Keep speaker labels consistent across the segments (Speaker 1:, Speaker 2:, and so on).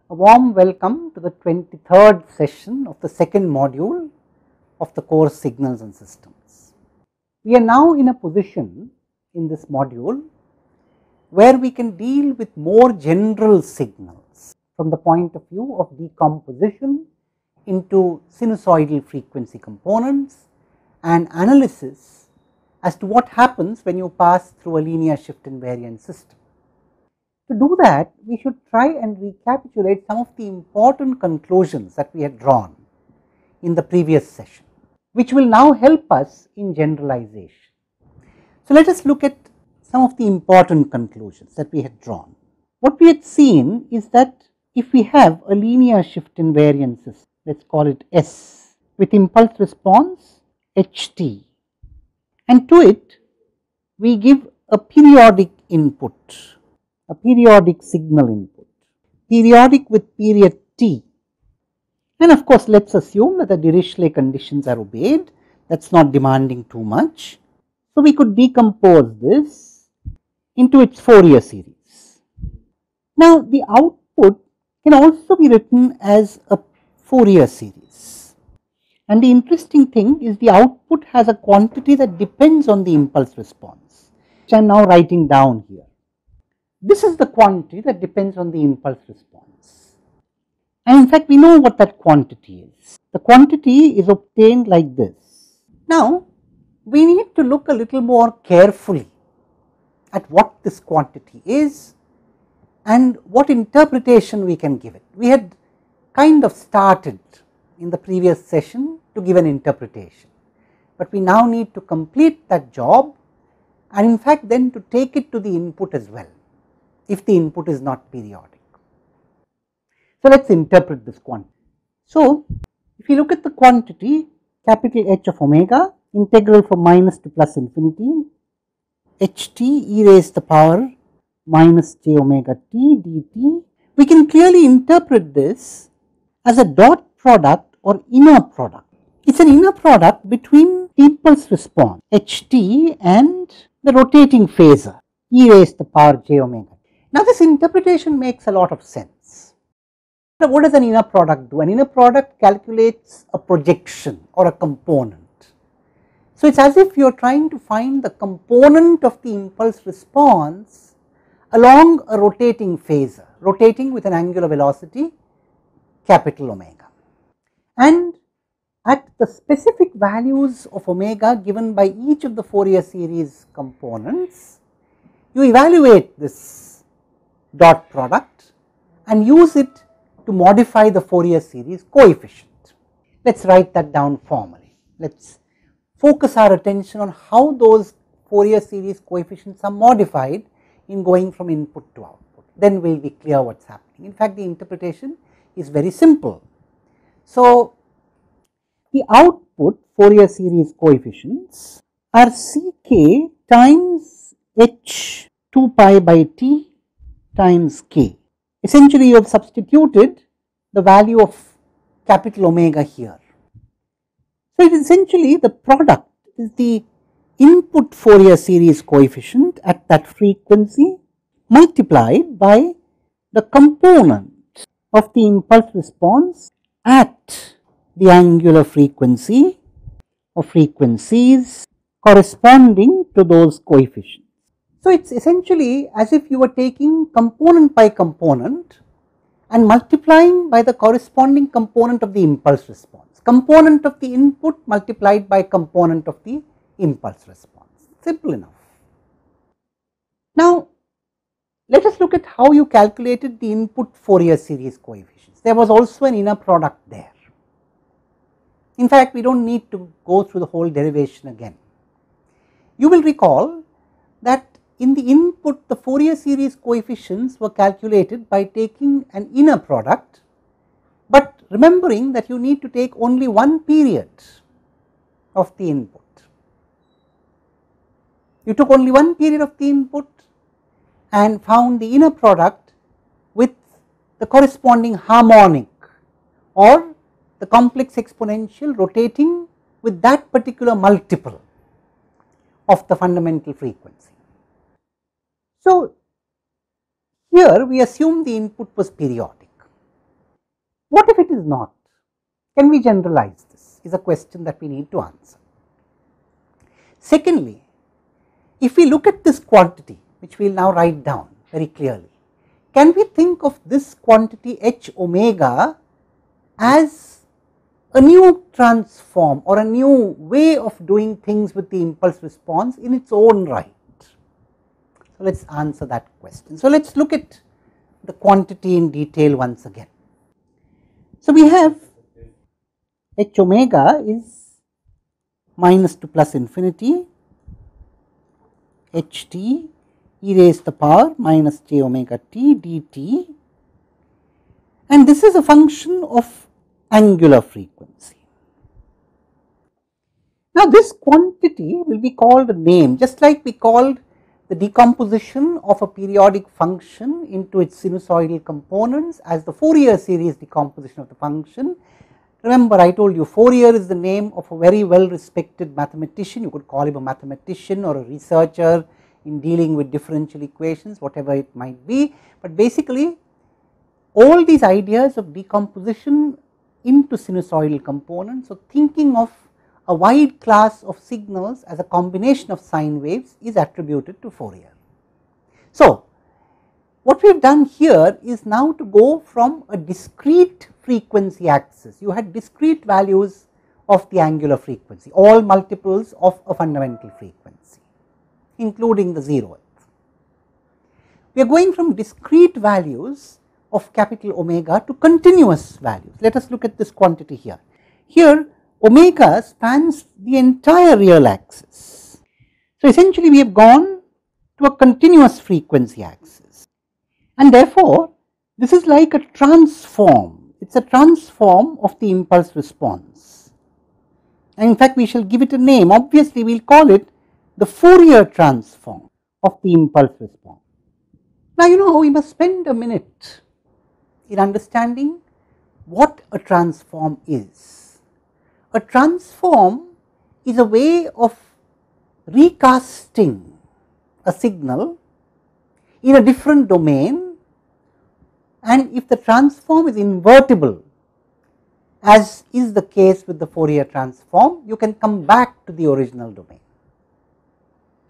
Speaker 1: A warm welcome to the 23rd session of the second module of the course Signals and Systems. We are now in a position in this module where we can deal with more general signals from the point of view of decomposition into sinusoidal frequency components and analysis as to what happens when you pass through a linear shift invariant system. To do that, we should try and recapitulate some of the important conclusions that we had drawn in the previous session, which will now help us in generalization. So, let us look at some of the important conclusions that we had drawn. What we had seen is that if we have a linear shift invariant system, let us call it S, with impulse response Ht, and to it we give a periodic input, a periodic signal input, periodic with period t, and of course let us assume that the Dirichlet conditions are obeyed, that is not demanding too much. So, we could decompose this into its Fourier series. Now, the output can also be written as a Fourier series, and the interesting thing is the output has a quantity that depends on the impulse response, which I am now writing down here. This is the quantity that depends on the impulse response, and in fact we know what that quantity is. The quantity is obtained like this. Now, we need to look a little more carefully at what this quantity is and what interpretation we can give it. We had kind of started in the previous session to give an interpretation, but we now need to complete that job and in fact then to take it to the input as well, if the input is not periodic. So, let us interpret this quantity. So, if you look at the quantity capital H of omega, integral from minus to plus infinity, Ht e raised to the power minus j omega t dt, we can clearly interpret this as a dot product or inner product. It is an inner product between impulse response Ht and the rotating phasor e raised to the power j omega. Now, this interpretation makes a lot of sense. So, what does an inner product do? An inner product calculates a projection or a component. So, it is as if you are trying to find the component of the impulse response along a rotating phasor, rotating with an angular velocity capital omega. And at the specific values of omega given by each of the Fourier series components, you evaluate this dot product and use it to modify the Fourier series coefficient. Let us write that down formally. Let us focus our attention on how those Fourier series coefficients are modified in going from input to output. Then we will be clear what is happening. In fact, the interpretation is very simple. So, the output Fourier series coefficients are Ck times h 2 pi by t times k. Essentially, you have substituted the value of capital omega here. So, it is essentially the product is the input Fourier series coefficient at that frequency multiplied by the component of the impulse response at the angular frequency or frequencies corresponding to those coefficients. So, it is essentially as if you were taking component by component and multiplying by the corresponding component of the impulse response, component of the input multiplied by component of the impulse response, simple enough. Now, let us look at how you calculated the input Fourier series coefficients. There was also an inner product there. In fact, we do not need to go through the whole derivation again. You will recall that in the input the Fourier series coefficients were calculated by taking an inner product, but remembering that you need to take only one period of the input. You took only one period of the input and found the inner product with the corresponding harmonic or the complex exponential rotating with that particular multiple of the fundamental frequency. So, here we assume the input was periodic. What if it is not? Can we generalize this? Is a question that we need to answer. Secondly, if we look at this quantity, which we will now write down very clearly, can we think of this quantity h omega as a new transform or a new way of doing things with the impulse response in its own right? So, let us answer that question. So, let us look at the quantity in detail once again. So, we have h omega is minus to plus infinity h t e raised to the power minus j omega t dt, and this is a function of angular frequency. Now, this quantity will be called a name, just like we called the decomposition of a periodic function into its sinusoidal components as the Fourier series decomposition of the function. Remember, I told you Fourier is the name of a very well respected mathematician. You could call him a mathematician or a researcher in dealing with differential equations, whatever it might be, but basically all these ideas of decomposition into sinusoidal components, so thinking of a wide class of signals as a combination of sine waves is attributed to Fourier. So, what we have done here is now to go from a discrete frequency axis. You had discrete values of the angular frequency, all multiples of a fundamental frequency, including the 0th. We are going from discrete values of capital omega to continuous values. Let us look at this quantity here. Here omega spans the entire real axis. So, essentially we have gone to a continuous frequency axis, and therefore, this is like a transform. It is a transform of the impulse response, and in fact we shall give it a name. Obviously, we will call it the Fourier transform of the impulse response. Now, we must spend a minute in understanding what a transform is. A transform is a way of recasting a signal in a different domain, and if the transform is invertible, as is the case with the Fourier transform, you can come back to the original domain.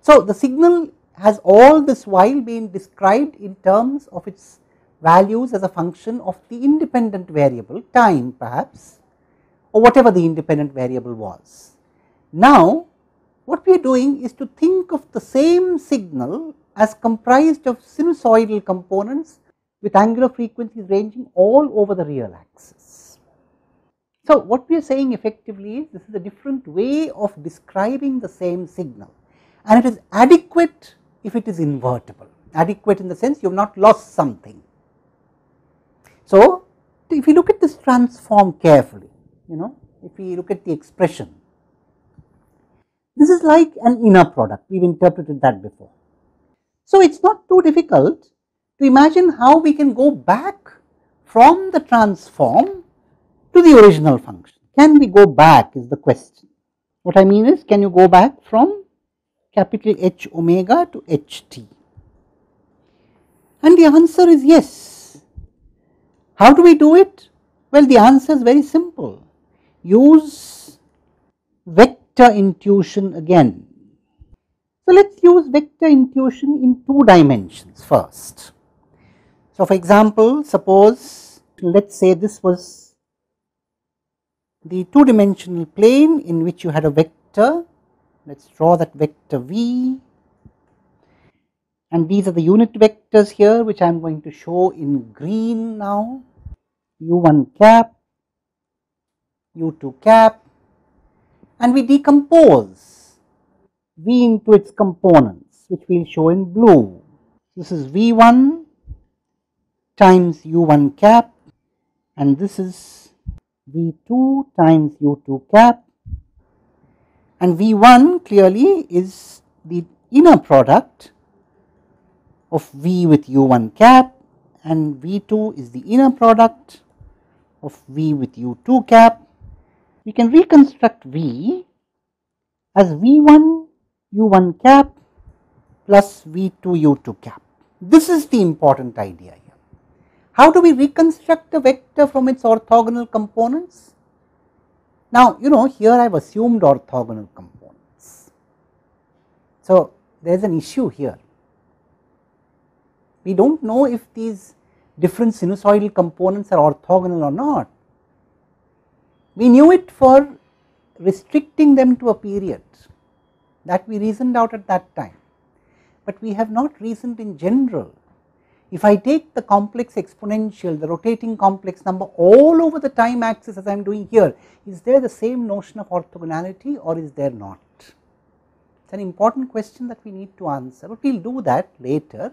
Speaker 1: So, the signal has all this while been described in terms of its values as a function of the independent variable, time perhaps, or whatever the independent variable was. Now, what we are doing is to think of the same signal as comprised of sinusoidal components with angular frequencies ranging all over the real axis. So, what we are saying effectively is this is a different way of describing the same signal, and it is adequate if it is invertible, adequate in the sense you have not lost something. So, if you look at this transform carefully, if we look at the expression, this is like an inner product, we have interpreted that before. So, it is not too difficult to imagine how we can go back from the transform to the original function. Can we go back is the question. What I mean is, can you go back from capital H omega to h t? And the answer is yes. How do we do it? Well, the answer is very simple. Use vector intuition again. So, let us use vector intuition in 2 dimensions first. So, for example, suppose let us say this was the 2-dimensional plane in which you had a vector. Let us draw that vector v, and these are the unit vectors here which I am going to show in green now, u1 cap, u2 cap, and we decompose v into its components which we will show in blue. This is v1 times u1 cap, and this is v2 times u2 cap, and v1 clearly is the inner product of v with u1 cap, and v2 is the inner product of v with u2 cap. We can reconstruct v as v1 u1 cap plus v2 u2 cap. This is the important idea here. How do we reconstruct a vector from its orthogonal components? Now, here I have assumed orthogonal components. So, there is an issue here. We do not know if these different sinusoidal components are orthogonal or not. We knew it for restricting them to a period, that we reasoned out at that time, but we have not reasoned in general. If I take the complex exponential, the rotating complex number all over the time axis as I am doing here, is there the same notion of orthogonality or is there not? It is an important question that we need to answer, but we will do that later.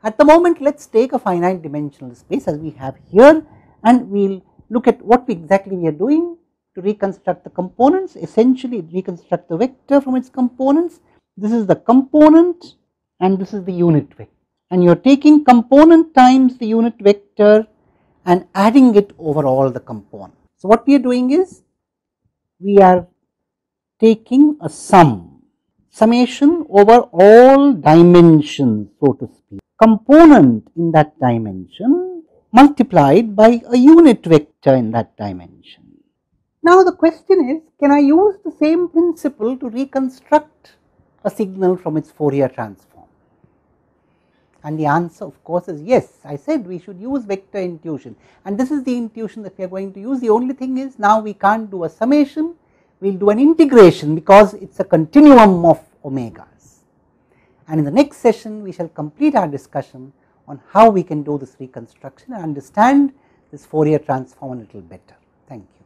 Speaker 1: At the moment, let us take a finite dimensional space as we have here, and we will look at what exactly we are doing to reconstruct the components, essentially reconstruct the vector from its components. This is the component and this is the unit vector, and you are taking component times the unit vector and adding it over all the components. So, what we are doing is we are taking a summation over all dimensions, so to speak, component in that dimension multiplied by a unit vector in that dimension. Now, the question is, can I use the same principle to reconstruct a signal from its Fourier transform? And the answer of course is yes. I said we should use vector intuition, and this is the intuition that we are going to use. The only thing is, now we can't do a summation, we will do an integration because it is a continuum of omegas. And in the next session we shall complete our discussion on how we can do this reconstruction and understand this Fourier transform a little better. Thank you.